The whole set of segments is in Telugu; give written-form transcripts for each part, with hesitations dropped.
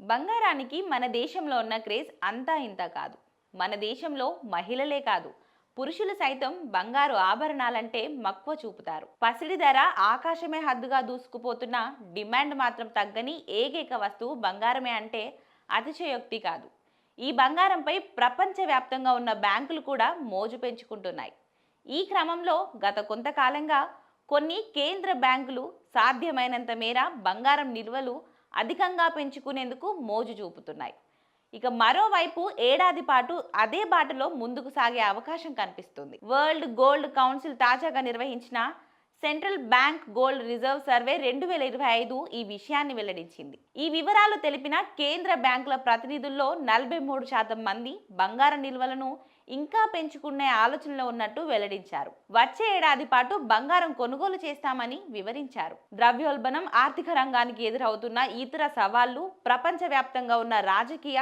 బంగారానికి మన దేశంలో ఉన్న క్రేజ్ అంతా ఇంత కాదు. మన దేశంలో మహిళలే కాదు, పురుషులు సైతం బంగారు ఆభరణాలంటే మక్కువ చూపుతారు. పసిడి ధర ఆకాశమే హద్దుగా దూసుకుపోతున్న డిమాండ్ మాత్రం తగ్గని ఏకైక వస్తువు బంగారమే అంటే అతిశయోక్తి కాదు. ఈ బంగారంపై ప్రపంచవ్యాప్తంగా ఉన్న బ్యాంకులు కూడా మోజు పెంచుకుంటున్నాయి. ఈ క్రమంలో గత కొంతకాలంగా కొన్ని కేంద్ర బ్యాంకులు సాధ్యమైనంత మేర బంగారం నిల్వలు అధికంగా పెంచుకునేందుకు మోజు చూపుతున్నాయి. ఇక మరోవైపు ఏడాది పాటు అదే బాటలో ముందుకు సాగే అవకాశం కనిపిస్తుంది. వరల్డ్ గోల్డ్ కౌన్సిల్ తాజాగా నిర్వహించిన central bank gold reserve survey 2025 ఈ విషయాన్ని వెల్లడించింది. ఈ వివరాలు తెలిపిన కేంద్ర బ్యాంకుల ప్రతినిధుల్లో 43% మంది బంగారం నిల్వలను ఇంకా పెంచుకునే ఆలోచనలో ఉన్నట్టు వెల్లడించారు. వచ్చే ఏడాది పాటు బంగారం కొనుగోలు చేస్తామని వివరించారు. ద్రవ్యోల్బణం, ఆర్థిక రంగానికి ఎదురవుతున్న ఇతర సవాళ్లు, ప్రపంచవ్యాప్తంగా ఉన్న రాజకీయ,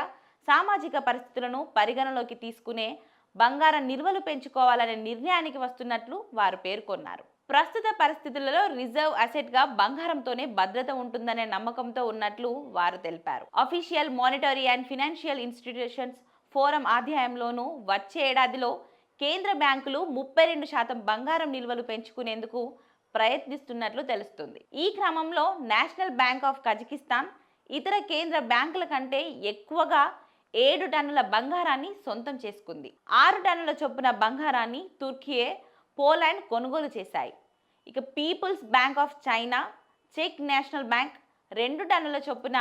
సామాజిక పరిస్థితులను పరిగణలోకి తీసుకునే బంగారం నిల్వలు పెంచుకోవాలనే నిర్ణయానికి వస్తున్నట్లు వారు పేర్కొన్నారు. ప్రస్తుత పరిస్థితులలో రిజర్వ్ అసెట్ గా బంగారంతోనే భద్రత ఉంటుందనే నమ్మకంతో ఉన్నట్లు వారు తెలిపారు. Official monetary and financial institutions forum అధ్యాయంలోనూ వచ్చే ఏడాదిలో కేంద్ర బ్యాంకులు 32% బంగారం నిల్వలు పెంచుకునేందుకు ప్రయత్నిస్తున్నట్లు తెలుస్తుంది. ఈ క్రమంలో నేషనల్ బ్యాంక్ ఆఫ్ కజకిస్తాన్ ఇతర కేంద్ర బ్యాంకుల కంటే ఎక్కువగా 7 టన్నుల బంగారాన్ని సొంతం చేసుకుంది. 6 టన్నుల చొప్పున బంగారాన్ని తుర్కియే, పోలాండ్ కొనుగోలు చేశాయి. ఇక పీపుల్స్ బ్యాంక్ ఆఫ్ చైనా, చెక్ నేషనల్ బ్యాంక్ 2 టన్నుల చొప్పున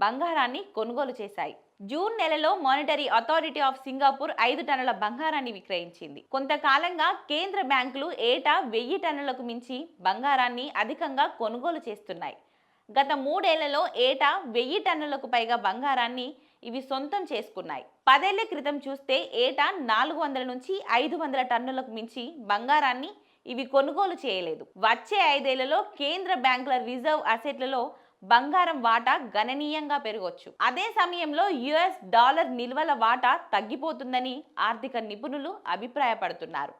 బంగారాన్ని కొనుగోలు చేశాయి. జూన్ నెలలో మానిటరీ అథారిటీ ఆఫ్ సింగపూర్ 5 టన్నుల బంగారాన్ని విక్రయించింది. కొంతకాలంగా కేంద్ర బ్యాంకులు ఏటా 1000 టన్నులకు మించి బంగారాన్ని అధికంగా కొనుగోలు చేస్తున్నాయి. గత 3 ఏళ్లలో ఏటా 1000 టన్నులకు పైగా బంగారాన్ని ఇవి సొంతం చేసుకున్నాయి. 10 ఏళ్ల క్రితం చూస్తే ఏటా 400 నుంచి 500 టన్నులకు మించి బంగారాన్ని ఇవి కొనుగోలు చేయలేదు. వచ్చే 5 ఏళ్లలో కేంద్ర బ్యాంకుల రిజర్వ్ అసెట్లలో బంగారం వాటా గణనీయంగా పెరగొచ్చు. అదే సమయంలో యుఎస్ డాలర్ నిల్వల వాటా తగ్గిపోతుందని ఆర్థిక నిపుణులు అభిప్రాయపడుతున్నారు.